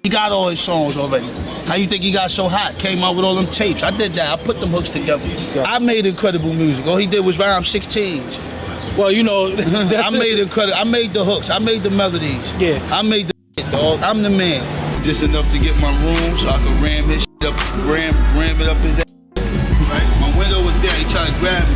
He got all his songs already. How you think he got so hot? Came out with all them tapes. I did that. I put them hooks together. Yeah. I made incredible music. All he did was rhyme 16s. Well, you know, I made incredible. I made the hooks. I made the melodies. Yeah. I made the shit, dog. I'm the man. Just enough to get my room so I could ram his shit up, ram it up his ass. Right? My window was there. He tried to grab me.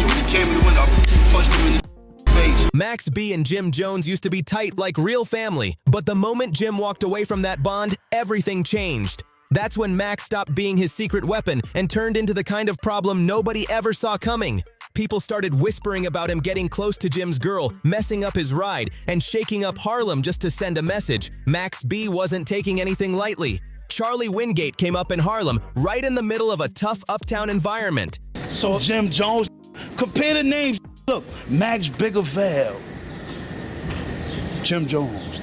So when he came in the window, I punched him in the face. Max B and Jim Jones used to be tight like real family, but the moment Jim walked away from that bond, everything changed. That's when Max stopped being his secret weapon and turned into the kind of problem nobody ever saw coming. People started whispering about him getting close to Jim's girl, messing up his ride, and shaking up Harlem just to send a message. Max B wasn't taking anything lightly. Charlie Wingate came up in Harlem, right in the middle of a tough uptown environment. So Jim Jones, compare the names. Look, Max Bigavel, Jim Jones.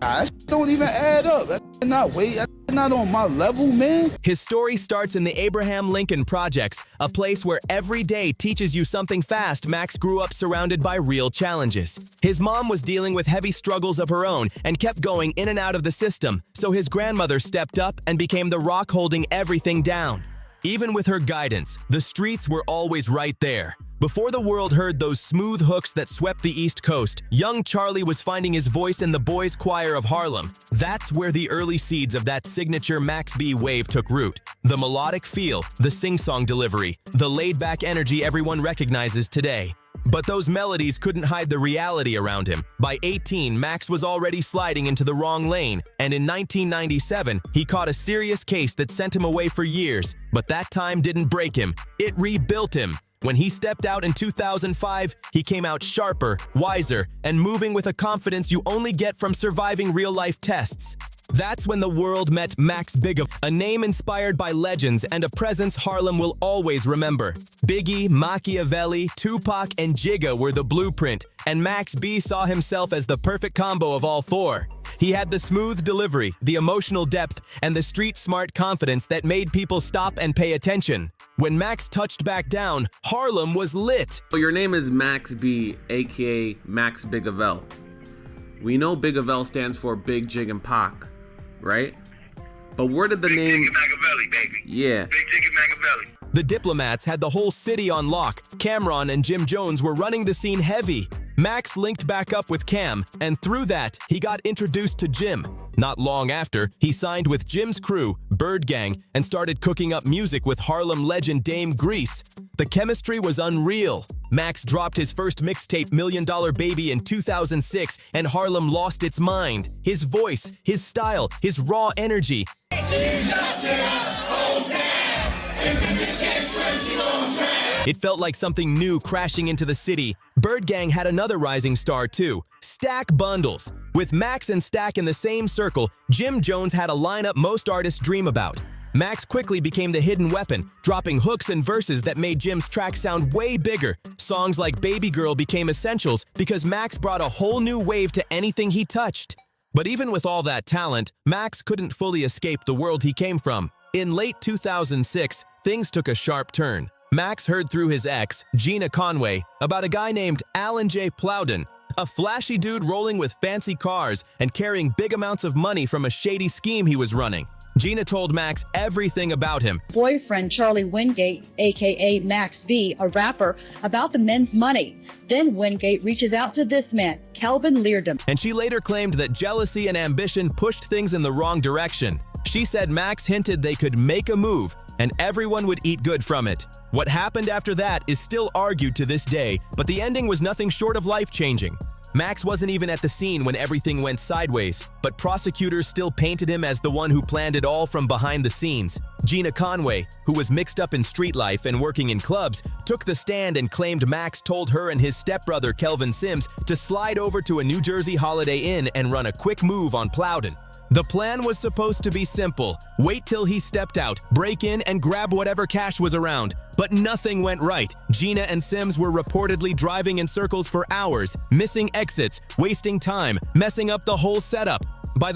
That don't even add up. That's not on my level, man. His story starts in the Abraham Lincoln Projects, a place where every day teaches you something fast. Max grew up surrounded by real challenges. His mom was dealing with heavy struggles of her own and kept going in and out of the system, so his grandmother stepped up and became the rock holding everything down. Even with her guidance, the streets were always right there. Before the world heard those smooth hooks that swept the East Coast, young Charlie was finding his voice in the boys' choir of Harlem. That's where the early seeds of that signature Max B wave took root. The melodic feel, the sing-song delivery, the laid-back energy everyone recognizes today. But those melodies couldn't hide the reality around him. By 18, Max was already sliding into the wrong lane, and in 1997, he caught a serious case that sent him away for years. But that time didn't break him, it rebuilt him. When he stepped out in 2005, he came out sharper, wiser, and moving with a confidence you only get from surviving real-life tests. That's when the world met Max Bigavel, a name inspired by legends and a presence Harlem will always remember. Biggie, Machiavelli, Tupac, and Jigga were the blueprint, and Max B saw himself as the perfect combo of all four. He had the smooth delivery, the emotional depth, and the street-smart confidence that made people stop and pay attention. When Max touched back down, Harlem was lit. So your name is Max B, aka Max Bigavel. We know Bigavel stands for Big Jig and Pac, right? But where did the Big name... Jig and Machiavelli, baby. Yeah. Big Jig and Machiavelli. The Diplomats had the whole city on lock. Cameron and Jim Jones were running the scene heavy. Max linked back up with Cam, and through that, he got introduced to Jim. Not long after, he signed with Jim's crew, ByrdGang, and started cooking up music with Harlem legend Dame Grease. The chemistry was unreal. Max dropped his first mixtape, $1 Million Baby, in 2006, and Harlem lost its mind. His voice, his style, his raw energy. It felt like something new crashing into the city. ByrdGang had another rising star too, Stack Bundles. With Max and Stack in the same circle, Jim Jones had a lineup most artists dream about. Max quickly became the hidden weapon, dropping hooks and verses that made Jim's tracks sound way bigger. Songs like Baby Girl became essentials because Max brought a whole new wave to anything he touched. But even with all that talent, Max couldn't fully escape the world he came from. In late 2006, things took a sharp turn. Max heard through his ex, Gina Conway, about a guy named Alan J. Plowden, a flashy dude rolling with fancy cars and carrying big amounts of money from a shady scheme he was running. Gina told Max everything about him. Boyfriend Charlie Wingate, aka Max B, a rapper, about the men's money. Then Wingate reaches out to this man, Calvin Leardom. And she later claimed that jealousy and ambition pushed things in the wrong direction. She said Max hinted they could make a move and everyone would eat good from it. What happened after that is still argued to this day, but the ending was nothing short of life-changing. Max wasn't even at the scene when everything went sideways, but prosecutors still painted him as the one who planned it all from behind the scenes. Gina Conway, who was mixed up in street life and working in clubs, took the stand and claimed Max told her and his stepbrother Kelvin Sims to slide over to a New Jersey Holiday Inn and run a quick move on Plowden. The plan was supposed to be simple. Wait till he stepped out, break in, and grab whatever cash was around. But nothing went right. Gina and Sims were reportedly driving in circles for hours, missing exits, wasting time, messing up the whole setup.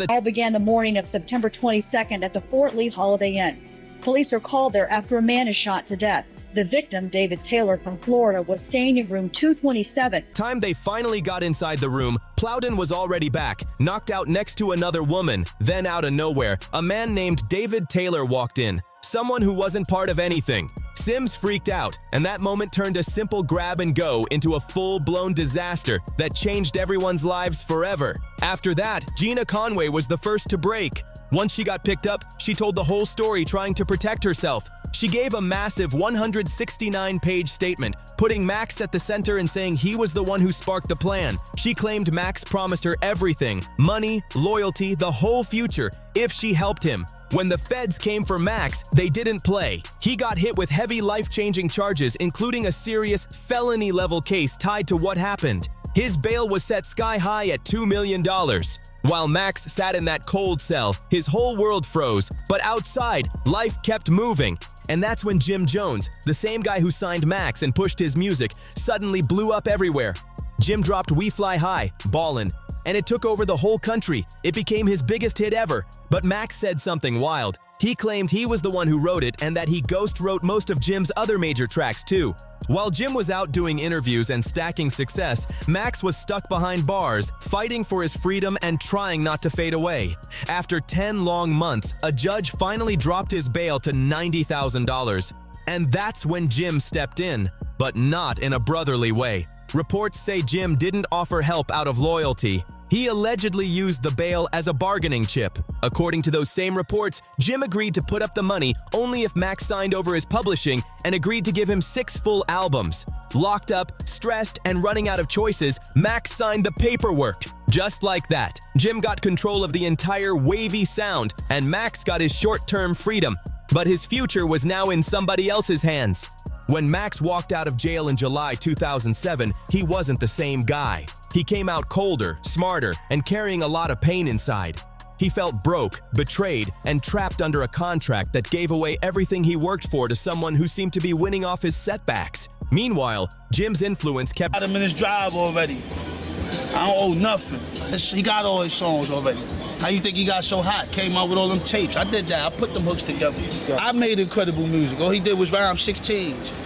All began the morning of September 22nd at the Fort Lee Holiday Inn. Police are called there after a man is shot to death. The victim, David Taylor from Florida, was staying in room 227. Time they finally got inside the room, Plowden was already back, knocked out next to another woman. Then out of nowhere, a man named David Taylor walked in, someone who wasn't part of anything. Sims freaked out, and that moment turned a simple grab and go into a full-blown disaster that changed everyone's lives forever. After that, Gina Conway was the first to break. Once she got picked up, she told the whole story trying to protect herself. She gave a massive 169-page statement, putting Max at the center and saying he was the one who sparked the plan. She claimed Max promised her everything, money, loyalty, the whole future, if she helped him. When the feds came for Max, they didn't play. He got hit with heavy life-changing charges, including a serious felony-level case tied to what happened. His bail was set sky-high at $2 million. While Max sat in that cold cell, his whole world froze, but outside, life kept moving. And that's when Jim Jones, the same guy who signed Max and pushed his music, suddenly blew up everywhere. Jim dropped We Fly High, Ballin', and it took over the whole country. It became his biggest hit ever. But Max said something wild. He claimed he was the one who wrote it and that he ghost wrote most of Jim's other major tracks too. While Jim was out doing interviews and stacking success, Max was stuck behind bars, fighting for his freedom and trying not to fade away. After 10 long months, a judge finally dropped his bail to $90,000. And that's when Jim stepped in, but not in a brotherly way. Reports say Jim didn't offer help out of loyalty. He allegedly used the bail as a bargaining chip. According to those same reports, Jim agreed to put up the money only if Max signed over his publishing and agreed to give him 6 full albums. Locked up, stressed, and running out of choices, Max signed the paperwork. Just like that, Jim got control of the entire wavy sound, and Max got his short-term freedom. But his future was now in somebody else's hands. When Max walked out of jail in July 2007, he wasn't the same guy. He came out colder, smarter, and carrying a lot of pain inside. He felt broke, betrayed, and trapped under a contract that gave away everything he worked for to someone who seemed to be winning off his setbacks. Meanwhile, Jim's influence kept Got him in his drive already. I don't owe nothing. He got all his songs already. How you think he got so hot? Came out with all them tapes. I did that. I put them hooks together. I made incredible music. All he did was rhyme 16s.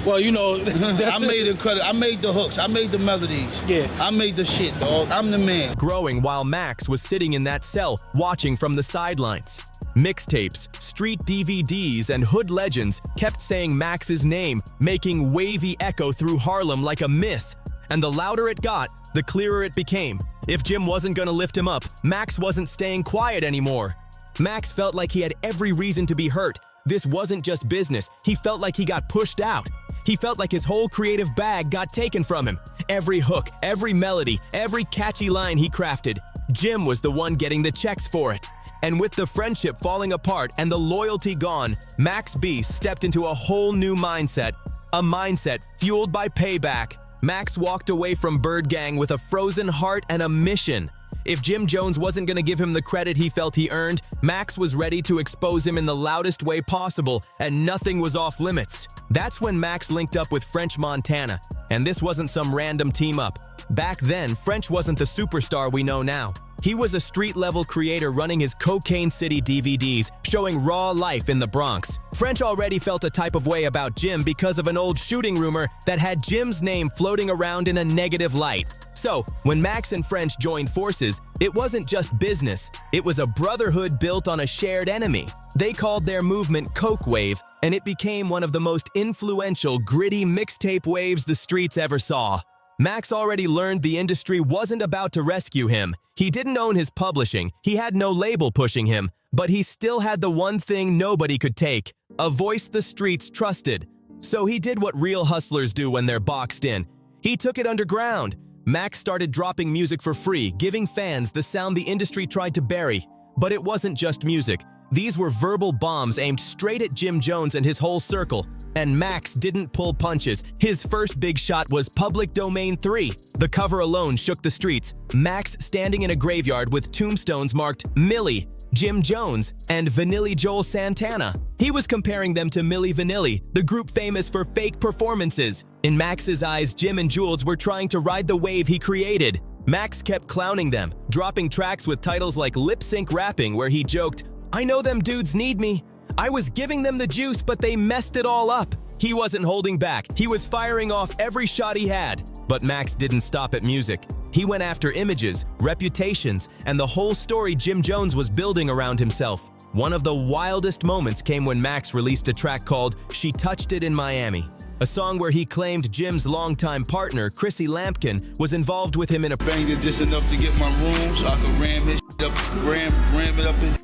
Well, you know, I made incredible. I made the hooks. I made the melodies. Yeah. I made the shit, dog. I'm the man. growing while Max was sitting in that cell, watching from the sidelines. Mixtapes, street DVDs, and hood legends kept saying Max's name, making wavy echo through Harlem like a myth. And the louder it got, the clearer it became. If Jim wasn't gonna lift him up, Max wasn't staying quiet anymore. Max felt like he had every reason to be hurt. This wasn't just business. He felt like he got pushed out. He felt like his whole creative bag got taken from him. Every hook, every melody, every catchy line he crafted, Jim was the one getting the checks for it. And with the friendship falling apart and the loyalty gone, Max B stepped into a whole new mindset. A mindset fueled by payback. Max walked away from ByrdGang with a frozen heart and a mission. If Jim Jones wasn't going to give him the credit he felt he earned, Max was ready to expose him in the loudest way possible, and nothing was off limits. That's when Max linked up with French Montana, and this wasn't some random team-up. Back then, French wasn't the superstar we know now. He was a street-level creator running his Cocaine City DVDs, showing raw life in the Bronx. French already felt a type of way about Jim because of an old shooting rumor that had Jim's name floating around in a negative light. So, when Max and French joined forces, it wasn't just business, it was a brotherhood built on a shared enemy. They called their movement Coke Wave, and it became one of the most influential, gritty mixtape waves the streets ever saw. Max already learned the industry wasn't about to rescue him. He didn't own his publishing, he had no label pushing him, but he still had the one thing nobody could take, a voice the streets trusted. So he did what real hustlers do when they're boxed in. He took it underground. Max started dropping music for free, giving fans the sound the industry tried to bury. But it wasn't just music. These were verbal bombs aimed straight at Jim Jones and his whole circle. And Max didn't pull punches. His first big shot was Public Domain 3. The cover alone shook the streets. Max standing in a graveyard with tombstones marked Millie, Jim Jones, and Vanilli Joel Santana. He was comparing them to Milli Vanilli, the group famous for fake performances. In Max's eyes, Jim and Jules were trying to ride the wave he created. Max kept clowning them, dropping tracks with titles like Lip Sync Rapping, where he joked, "I know them dudes need me. I was giving them the juice, but they messed it all up." He wasn't holding back. He was firing off every shot he had. But Max didn't stop at music. He went after images, reputations, and the whole story Jim Jones was building around himself. One of the wildest moments came when Max released a track called She Touched It in Miami, a song where he claimed Jim's longtime partner, Chrissy Lampkin, was involved with him in a Banged it just enough to get my room so I could ram his up, ram it up his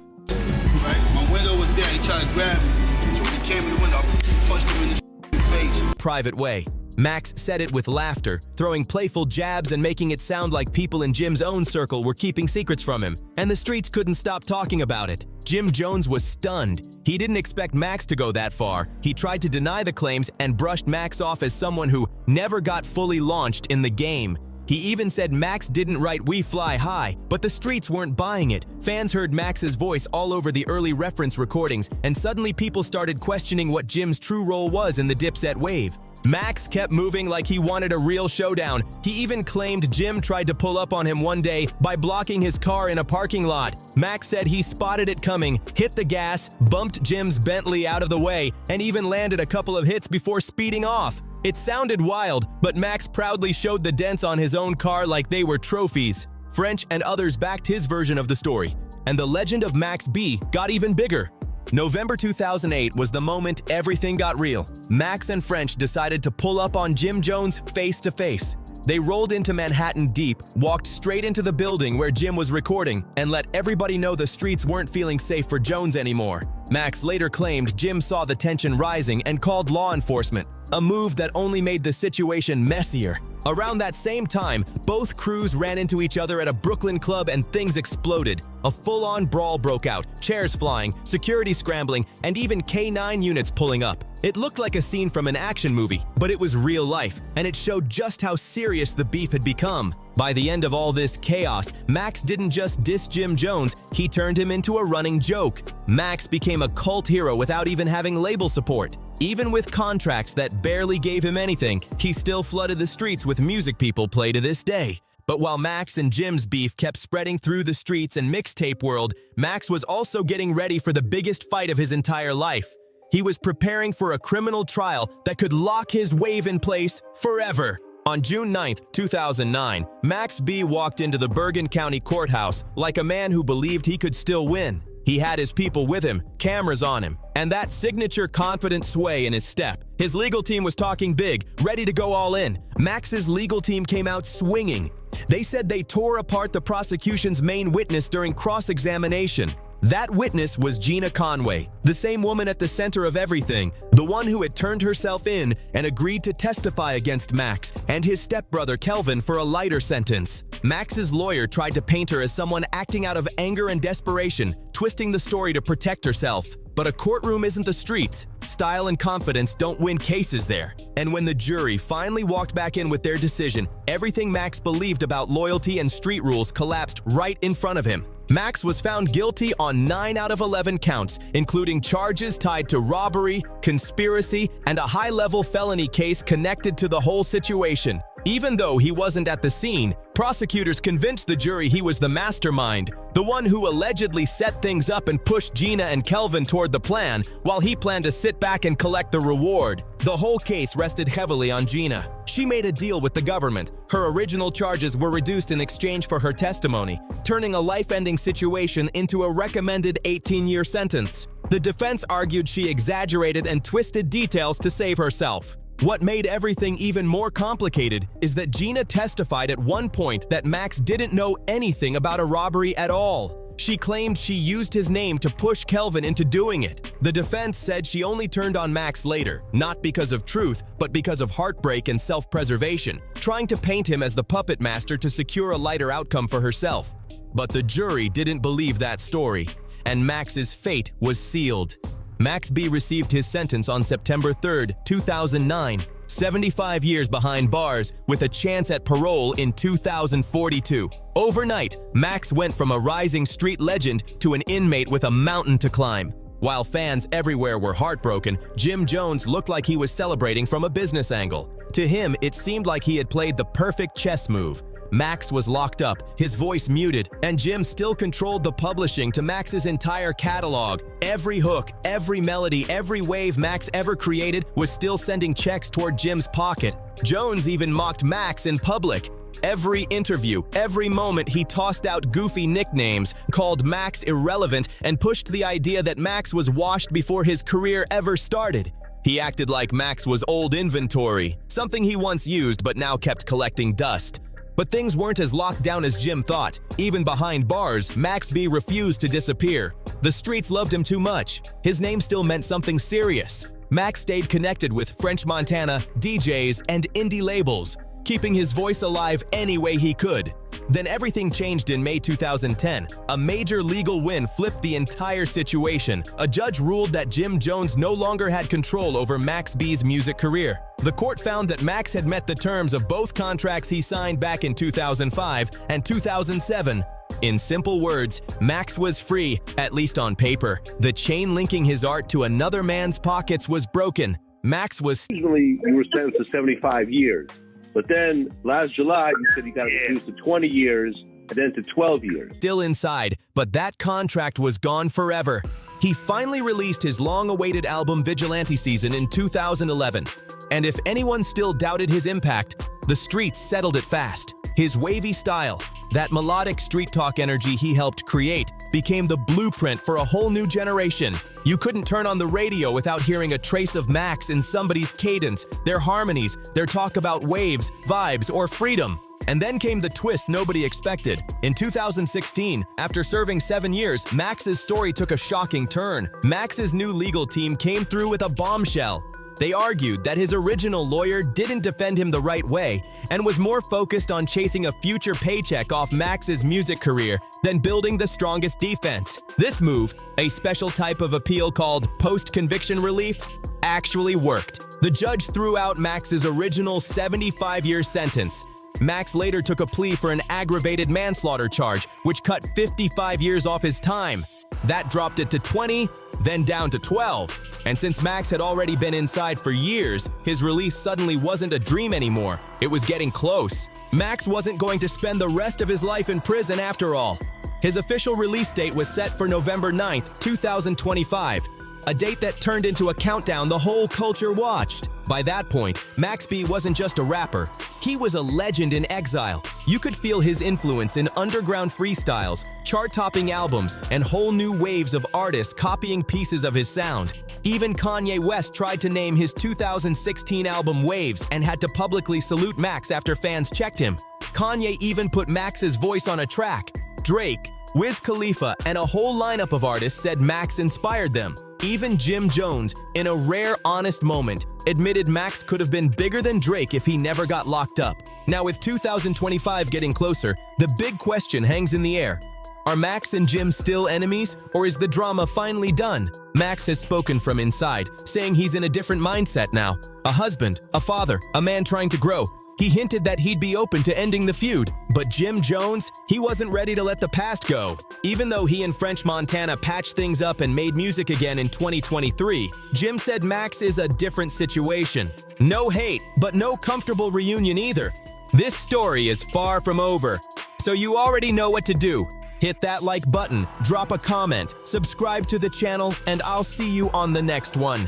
right? My window was there, he tried to grab me. So when he came in the window, I punched him in the face. private way. Max said it with laughter, throwing playful jabs and making it sound like people in Jim's own circle were keeping secrets from him, and the streets couldn't stop talking about it. Jim Jones was stunned. He didn't expect Max to go that far. He tried to deny the claims and brushed Max off as someone who never got fully launched in the game. He even said Max didn't write "We Fly High," but the streets weren't buying it. Fans heard Max's voice all over the early reference recordings, and suddenly people started questioning what Jim's true role was in the Dipset wave. Max kept moving like he wanted a real showdown. He even claimed Jim tried to pull up on him one day by blocking his car in a parking lot. Max said he spotted it coming, hit the gas, bumped Jim's Bentley out of the way, and even landed a couple of hits before speeding off. It sounded wild, but Max proudly showed the dents on his own car like they were trophies. French and others backed his version of the story, and the legend of Max B got even bigger. November 2008 was the moment everything got real. Max and French decided to pull up on Jim Jones face to face. They rolled into Manhattan deep, walked straight into the building where Jim was recording, and let everybody know the streets weren't feeling safe for Jones anymore. Max later claimed Jim saw the tension rising and called law enforcement, a move that only made the situation messier. Around that same time, both crews ran into each other at a Brooklyn club and things exploded. A full-on brawl broke out, chairs flying, security scrambling, and even K9 units pulling up. It looked like a scene from an action movie, but it was real life, and it showed just how serious the beef had become. By the end of all this chaos, Max didn't just diss Jim Jones, he turned him into a running joke. Max became a cult hero without even having label support. Even with contracts that barely gave him anything, he still flooded the streets with music people play to this day. But while Max and Jim's beef kept spreading through the streets and mixtape world, Max was also getting ready for the biggest fight of his entire life. He was preparing for a criminal trial that could lock his wave in place forever. On June 9, 2009, Max B walked into the Bergen County Courthouse like a man who believed he could still win. He had his people with him, cameras on him, and that signature confident sway in his step. His legal team was talking big, ready to go all in. Max's legal team came out swinging. They said they tore apart the prosecution's main witness during cross-examination. That witness was Gina Conway, the same woman at the center of everything, the one who had turned herself in and agreed to testify against Max and his stepbrother Kelvin for a lighter sentence. Max's lawyer tried to paint her as someone acting out of anger and desperation, twisting the story to protect herself. But a courtroom isn't the streets. Style and confidence don't win cases there. And when the jury finally walked back in with their decision, everything Max believed about loyalty and street rules collapsed right in front of him. Max was found guilty on 9 out of 11 counts, including charges tied to robbery, conspiracy, and a high-level felony case connected to the whole situation. Even though he wasn't at the scene, prosecutors convinced the jury he was the mastermind, the one who allegedly set things up and pushed Gina and Kelvin toward the plan, while he planned to sit back and collect the reward. The whole case rested heavily on Gina. She made a deal with the government. Her original charges were reduced in exchange for her testimony, turning a life-ending situation into a recommended 18-year sentence. The defense argued she exaggerated and twisted details to save herself. What made everything even more complicated is that Gina testified at one point that Max didn't know anything about a robbery at all. She claimed she used his name to push Kelvin into doing it. The defense said she only turned on Max later, not because of truth, but because of heartbreak and self-preservation, trying to paint him as the puppet master to secure a lighter outcome for herself. But the jury didn't believe that story, and Max's fate was sealed. Max B received his sentence on September 3, 2009, 75 years behind bars with a chance at parole in 2042. Overnight, Max went from a rising street legend to an inmate with a mountain to climb. While fans everywhere were heartbroken, Jim Jones looked like he was celebrating from a business angle. To him, it seemed like he had played the perfect chess move. Max was locked up, his voice muted, and Jim still controlled the publishing to Max's entire catalog. Every hook, every melody, every wave Max ever created was still sending checks toward Jim's pocket. Jones even mocked Max in public. Every interview, every moment he tossed out goofy nicknames, called Max irrelevant, and pushed the idea that Max was washed before his career ever started. He acted like Max was old inventory, something he once used but now kept collecting dust. But things weren't as locked down as Jim thought. Even behind bars, Max B refused to disappear. The streets loved him too much. His name still meant something serious. Max stayed connected with French Montana, DJs, and indie labels, keeping his voice alive any way he could. Then everything changed in May 2010. A major legal win flipped the entire situation. A judge ruled that Jim Jones no longer had control over Max B's music career. The court found that Max had met the terms of both contracts he signed back in 2005 and 2007. In simple words, Max was free, at least on paper. The chain linking his art to another man's pockets was broken. Max was Originally, you were sentenced to 75 years. But then, last July, you said you got reduced to 20 years and then to 12 years. still inside, but that contract was gone forever. He finally released his long-awaited album Vigilante Season in 2011. And if anyone still doubted his impact, the streets settled it fast. His wavy style, that melodic street talk energy he helped create, became the blueprint for a whole new generation. You couldn't turn on the radio without hearing a trace of Max in somebody's cadence, their harmonies, their talk about waves, vibes, or freedom. And then came the twist nobody expected. In 2016, after serving 7 years, Max's story took a shocking turn. Max's new legal team came through with a bombshell. They argued that his original lawyer didn't defend him the right way and was more focused on chasing a future paycheck off Max's music career than building the strongest defense. This move, a special type of appeal called post-conviction relief, actually worked. The judge threw out Max's original 75-year sentence. Max later took a plea for an aggravated manslaughter charge, which cut 55 years off his time. That dropped it to 20, then down to 12. And since Max had already been inside for years, his release suddenly wasn't a dream anymore. It was getting close. Max wasn't going to spend the rest of his life in prison after all. His official release date was set for November 9th, 2025, a date that turned into a countdown the whole culture watched. By that point, Max B wasn't just a rapper. He was a legend in exile. You could feel his influence in underground freestyles, chart-topping albums, and whole new waves of artists copying pieces of his sound. Even Kanye West tried to name his 2016 album Waves and had to publicly salute Max after fans checked him. Kanye even put Max's voice on a track. Drake, Wiz Khalifa, and a whole lineup of artists said Max inspired them. Even Jim Jones, in a rare, honest moment, admitted Max could have been bigger than Drake if he never got locked up. Now, with 2025 getting closer, the big question hangs in the air. Are Max and Jim still enemies, or is the drama finally done? Max has spoken from inside, saying he's in a different mindset now. A husband, a father, a man trying to grow. He hinted that he'd be open to ending the feud. But Jim Jones, he wasn't ready to let the past go. Even though he and French Montana patched things up and made music again in 2023, Jim said Max is a different situation. No hate, but no comfortable reunion either. This story is far from over, so you already know what to do. Hit that like button, drop a comment, subscribe to the channel, and I'll see you on the next one.